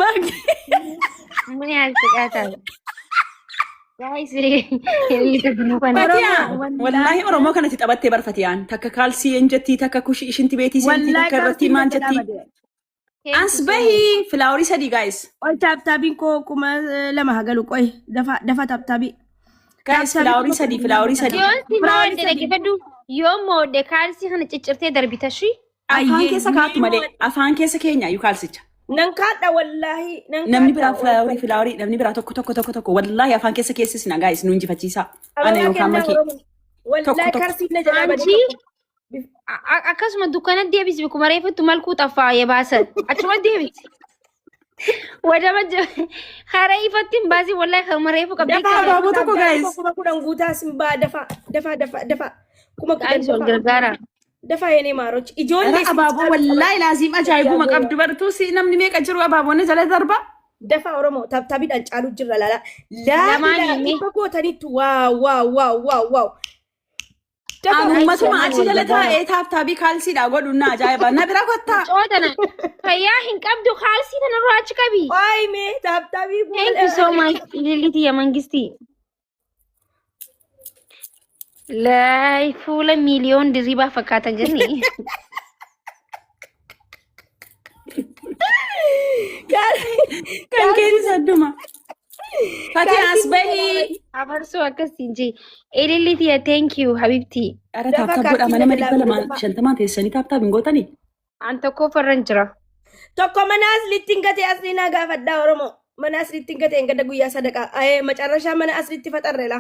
Mag Mun yaalchaqataa. Guys, inni tadunu kana. Fatiyaan wallahi Oromoo kanatti taphattee bar Fatiyaan takka kaalsii enjetti takka kushi ishinti beetii senti takka irratti maan jetti. As bahi filaaworii sadii guys. Ol taabtaabiin koo kuma lama hagalu qoy dafa taabtaabii. Guys filaaworii sadii filaaworii sadii. Yoon si moodde dhaggeeffadhu. Yoo moodde kaalsii kana ciccirtee darbita shi. Afaan keessa kaatu malee afaan keessa keenya iyyuu kaalsicha. Nan kaadha wallahi Namni biraa filaaworii namni biraa tokko wallahi afaan keessa keessisna guys nu injifachiisa. Ana yookaan makee. Wallahi karsii na jala Anchi akkasuma dukkana deebisi bikuma reeffattu malkuu xaffaa yebaasan. Achuma deebisi. Wadama hara ifattiin baasii wallahi kan mareefu qabdi. Dafa abaaboo tokko guys. kuma kudhan guutaa simbaa dafa kuma Guys ol gargaara. dafa yenee maarochi ijoollee Abaaboo wallahi laazim ajaa'ibuma qabdu bartuu si namni meeqa jiru abaaboonni jala darba. dafa Oromoo taabtaabiidhaan caalu jirra lala Lamaan himi. lafa gootaniitu waaw Ummatuma achi jala taa'ee taabtaabii kaalsiidhaa godhunna ajaa'iba na bira kottaa. Cootana fayyaa hin qabdu kaalsii tanarraa achi qabi. waay mee taabtaabii Thank you so much Liliti ya mangisti. Lai fuula miliyoon dirribaa fakkaatan jirni. Kan keessa adduma. Fatiyaan as bahi. Abarsoo akkasiin jee. Liliti ya thank you habibti. Ara taabtaabboodha mana 250 teessanii taabtaabiin gootanii. An tokko farran jira. tokko mana asliitti gatee asliinaa gaafadhaa Oromoo mana asliitti gatee gada guyyaa sadaqaa macarrashaa mana asliitti faxarreela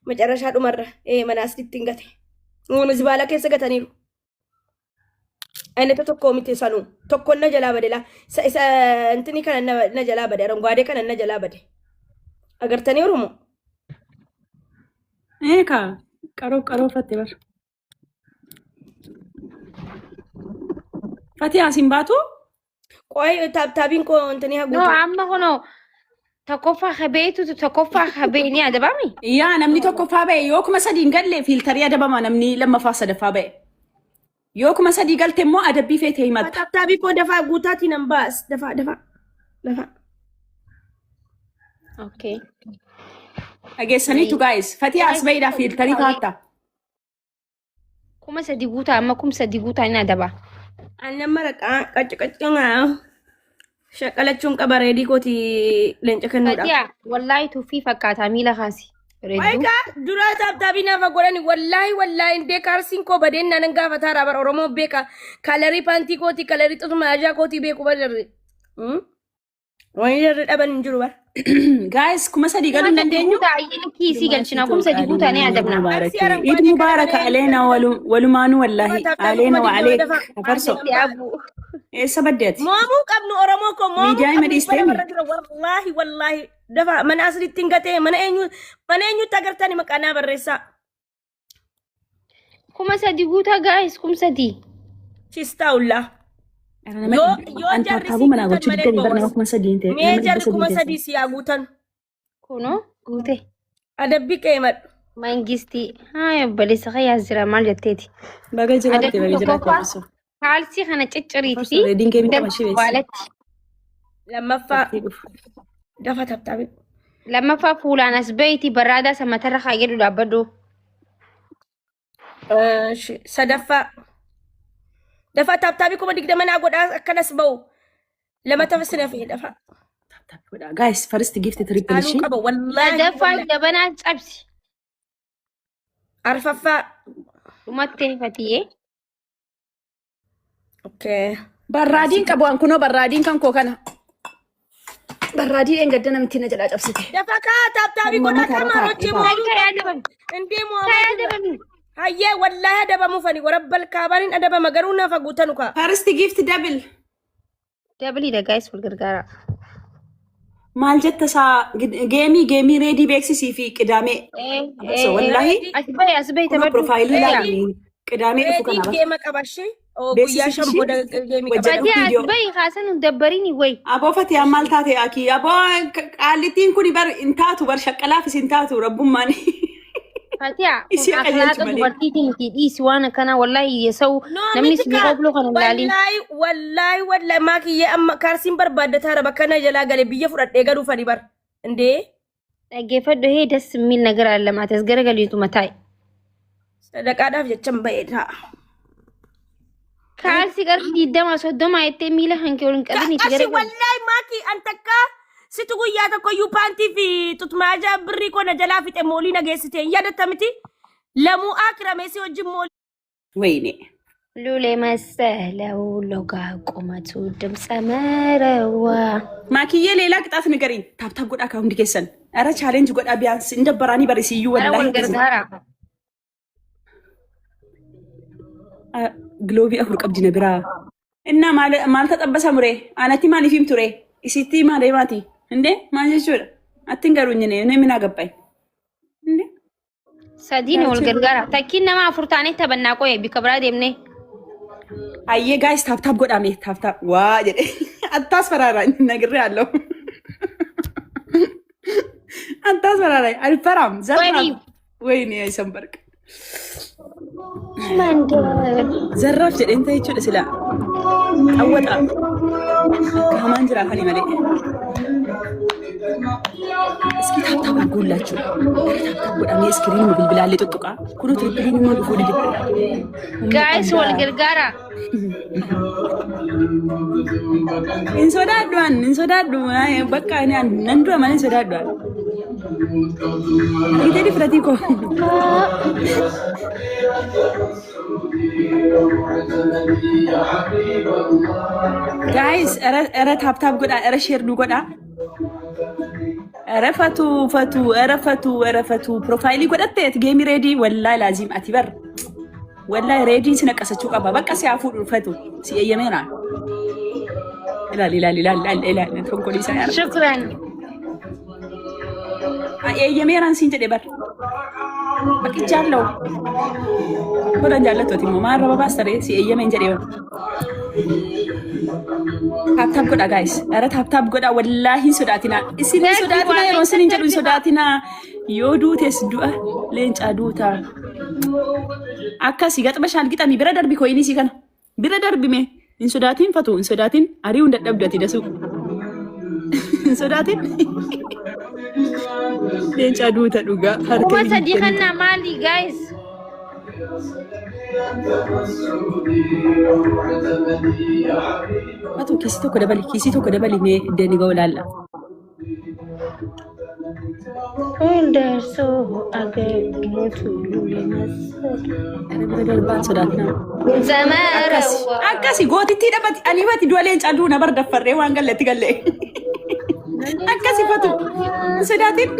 macarrashaa dhumarra mana asliitti gate zibaala keessa gataniiru aynata tokko miti sanuu tokko na jalaa bade la isa intini kana na jalaa bade arangaadee kana na jalaa bade agartanii Oromoo Eka qaroo fatte bar. Fatiyaan sin baatu? qoy taabtaabiin koo intini No haguutu amma hono tokkoffaa habeetu tokkoffaa habeeni adabami. Yaa namni tokkoffaa ba'e yoo kuma sadii hin galle fiiltarii adabama namni lammaffaa sadaffaa ba'e. Yoo kuma sadii galte immoo adabbii feetee himatta. taabtaabii koo dafaa guutaatii nan baas dafa Okay. Dhageessaniitu guys. Fatiyaan as bahiidhaa fiiltarii taatta. Kuma sadi guutaa amma kum sadi guutaa ni adaba. Annan maraqaa qaccaqaccangaa shaqalachuun qaba reedii kooti leenca kennuudha. Fatiyaa wallahi tuffii fakkaataa miila kaasi. Redduu. Egaa dura taabtaabii naaf godhani wallahi indee kaarsiin koo badeen naan gaafataa raabar Oromoo beeka kalarii paantii kooti kalarii xutuma ajaa kooti beeku barre. Wani jarri dhaban hin jiru bar. Guys kuma sadii galuu hin dandeenyu. Kiisii galchina kum sadi guutaa ni adabna. Eid mubaaraka aleena walumaanu wallahi aleena wa aleek afarso. Eessa baddeeti? Moomuu qabnu Oromoo koo moomuu Miidiyaa hima dhiisteemi? wallahi dafa mana asirratti hin gatee mana eenyutti agartani maqaanaa barreessaa. Kuma sadi guutaa guys kum sadi. Chistaawullaa. Yoo Taabuu manaa gochuu diddanii bara nama kuma sadii hin ta'e. mee jarri kuma sadii siyaa guutan Kuno guute. adabbii qeemadhu. Mangisti. Haa obboleessa kiyyaa jira maal jetteeti. Baga jiraatti baga jiraatti afarso. Kaalsii kana cicciriiti. Reediin keemii qaba shibeessi. Waalatti. Lammaffaa dafa taabtaabii. Lammaffaa fuulaan as bahiiti barraadaa samatarra kaayedhu dhaabbadhu. Sadaffaa dafa taabtaabii kuma digdama naa godhaa akkanas ba'u lama tafa sina fi dafa. Guys, first gift triple Haaluu shi. qaba wallahi. Sadaffaa dabanaa cabsi. Arfaffaa. Dhumattee fatiyee. Okay. Barraadiin qabu an kunoo barraadiin kan koo kana. Barraadii engadda namatti na jalaa cabsite. Dafa kaa taabtaabii godhaa kamaa rochee moomuu. Kayaa dabami. Indee Kayaa moomuu. dabami. Hayyee wallahi adabamu fani warabbal kaabaniin adabama garuu nafa guutanu kaa. First gift double. Dabiliidha guys wal gargaara. Maal jetta saa geemii reedii beeksisii fi qidaamee. So wallahi As bahi kuma profaayilii laali qidaamee dhufu kana Reediin geema qabashee Beeksisi guyyaa shan ishii booda geemii wajjin qabashee. Fatiyaa video. as bahi haasan dabbariini wayi. Aboo Fatiyaan maal taate akii aboo qaallittiin kun bar hin taatu bar shaqqalaafis hin taatu rabbummaan. Fatiha, Isi akhlaqa qajeelchu malee. dubartiitiin itti dhiisi waan kana wallahi yeesau No namni miti si qoblu kan hin laalin. wallahi maakiyye amma kaarsiin barbaaddataa raba kana jalaa galee biyya fudhadhee garuu fadhi bar. Indee Dhaggeeffadhu hee das miil nagar allamaati as garagaliitu mataa. sadaqaadhaaf jechan ba'ee ta'a. Kaalsi qarshii 20-30 jettee miila hankee waliin qabin itti Qarshii garagali. wallahi maakii an takka situ guyyaa tokko iyyuu paantii fi tutmaajaa birrii kona jalaa fixe moolii nageessite hin yaadatta miti lamuu akiramee si wajjin moolii. ወይኔ ሉሌ መሰለው ሎጋ ቁመቱ ድምፀ መረዋ ማኪዬ ሌላ ቅጣት ንገሪኝ። ታብታብ ጎዳ ካሁን ዲኬሰን አረ ቻሌንጅ ጎዳ ቢያንስ እንደ በራኒ በሪሲዩ ወላሂ ገርጋራ ግሎቢ አሁን ቀብዲ ነብራ እና ማል ተጠበሰ ሙሬ አነቲ ማን ይፊም ቱሬ ኢሲቲ ማለ ማቲ እንዴ ማንጀቹ አትንገሩኝ እኔ ምን አገባኝ እንዴ ሰዲን ወል ገርጋራ ተኪን ነማ አፍርታኔ ተበናቆ ቢከብራ ደምኔ አየ ጋይስ ታብታብ ጎዳ ሜ ታብታብ ዋ ጀዴ አታስፈራራኝ ነግሬ ያለው አታስፈራራኝ አልፈራም ዘራፍ ወይኔ አይሰንበርቅ ዘራፍ ጀዴ እንተ ይቹ ደስላ አወጣ ከማን ጅራ ካኒ ማለ እስኪ ታብታብ አድርጉላችሁ ታብታብ ጎዳ ሜ ስክሪን ብልብላለ ጥጡቃ ኩሩ ትሪፕሊን ሞ ዱፎ ዲዲ ጋይስ ወል ገርጋራ እንሶዳዱ በቃ እኔ ነንዱ ማን እንሶዳዱ ይቴዲ ፍራቲኮ ጋይስ ኧረ ታብታብ ጎዳ ኧረ ሼር ዱ ጎዳ ኧረ ፈቱ ፕሮፋይሊ ጎዳቴት ጌሚ ሬዲ ወላሂ ላዚም አቲበር ወላሂ ሬዲን ስነቀሰችው ቀባ በቃ ሲያፉ ፈቱ ሲየመና ኢላል ተንኮሊሳ ያረ ሽክራን የየሜራን ሲንጀ ደበር በቅጃለው ወዳንጃለቶት ሞ ማረባ ባስተሬ ሲየመን ጀዴው ታብታብ ጎዳ ጋይስ ኧረ ታብታብ ጎዳ ወላሂ ሶዳቲና እስኒ ሶዳቲና የሮስን እንጀዱ ሶዳቲና ዮዱቴስ ዱአ ሌንጫ ዱታ አካሲ ገጥመሻል ግጠሚ ብረ ደርቢ ኮይኒ ሲከና ብረ ደርቢ ሜ እንሶዳቲን ፈቱ እንሶዳቲን አሪው እንደደብደት ይደሱ እንሶዳቲን ሌንጫ ዱታ ዱጋ ሀርከ ወሰዲኸና ማሊ ጋይስ ፈቱ ኪሲ ቶኮ ደበሊ ሜ ደኒ ገውላላ እንደርሶ አገግሞቱ ሉሌ መሰለው akkasi gootitti hidhamati animati du'aleen calluu na bardaffarree waan galletti galle akkasi fatu sodaatin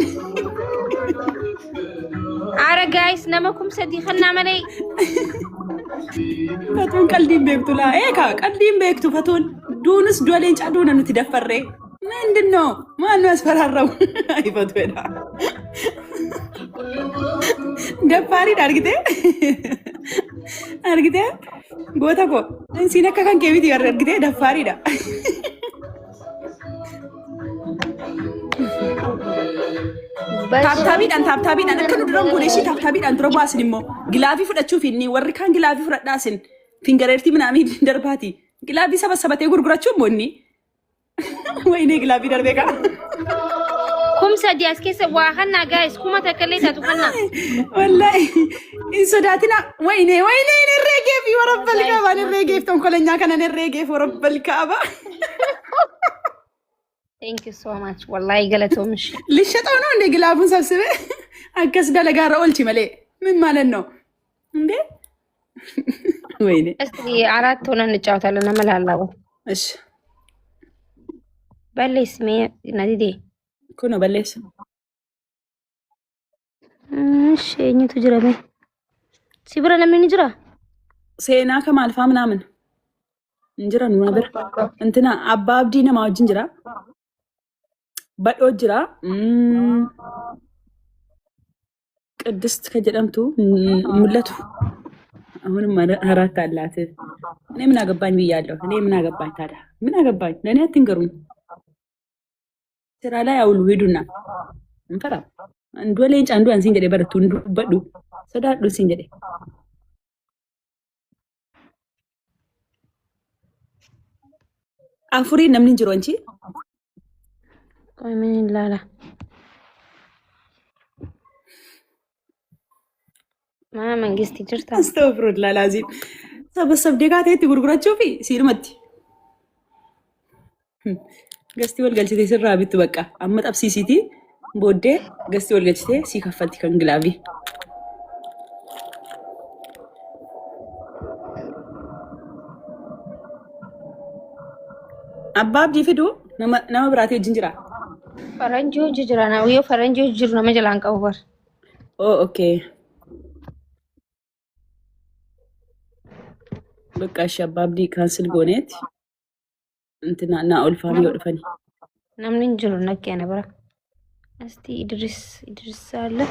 አረ ጋይስ ነመኩም ሰዲኸና መለይ fatuun qaldiin beektu laa eeka qaldiin beektu fatuun duunis du'aleen calluu na nuti daffarree ምንድነው ማነው ያስፈራራው አይፈቱ ሄዳ ደፋሪን አርግቴ ጎተኮ እንሲነካ ከን ከቢት ያርግቴ ደፋሪዳ ታብታቢዳን akka nu duran goone ishii taabtaabiidhaan dura baasin immoo gilaafii fudhachuuf inni warri kaan gilaafii fudhadhaasin fingareertii minaamin darbaati gilaafii sabasabatee gurgurachuu immoo inni ወይኔ gilaafii darbee kaa kumsa dias keessa waa hanna guys kuma takkalee taatu hanna wallahi in sodaatina ወይኔ ነሬጌፍ ወረበል ካባ ነሬጌፍ ተንኮለኛ ከነ ነሬጌፍ ወረበል ካባ thank you so much wallahi ገለቶምሽ ልሸጠው ነው እንደ ግላቡን ሰብስበ አከስ ደለጋራ ኦልቺ መሌ ምን ማለት ነው እንዴ ወይኔ እስቲ አራት ሆነን እንጫወታለን አመላላው እሺ በሌስ ሜ ናዲዲ ኩኖ በሌስ እሺ እኝቱ ጅራሜ ሲብራ ለምን ይጅራ ሴና ከማልፋ ምናምን እንጅራ ነው ነበር እንትና አባ አብዲ ነው ማውጅ እንጅራ በዶ ጅራ ቅድስት ከጀደምቱ ሙለቱ አሁንም አራት አላት እኔ ምን አገባኝ ብያለሁ እኔ ምን አገባኝ ታዲያ ምን አገባኝ ለኔ አትንገሩኝ ስራ ላይ አውሉ ሄዱና እንፈራ Andu leenca andu ansin jedhe barattu ndu badhu. Sodaadhu sin jedhe. Afurii namni hin jiru anchi. Qoy min ilaala. Maa mangisti jirta? Astaghfirullah lazim. Sabasabdee kaateetti gurgurachuu fi siirumatti. Gasti wal galchitee sirraa bittu bakka. Amma xabsiisitii booddee gasti wal galchitee sii kaffalti kan gilaafii. Abbaa abdii fiduu nama biraatee wajjin jira. Faranjii hojii jira na yoo faranjii hojii jiru nama jalaan qabu bar. Oh okay. Bakka ishee abbaa abdii kaansel gooneeti. Intina naa olfaanii yoo dhufani. Namni hin jiru nakkeena bara. Asti Idris Saala.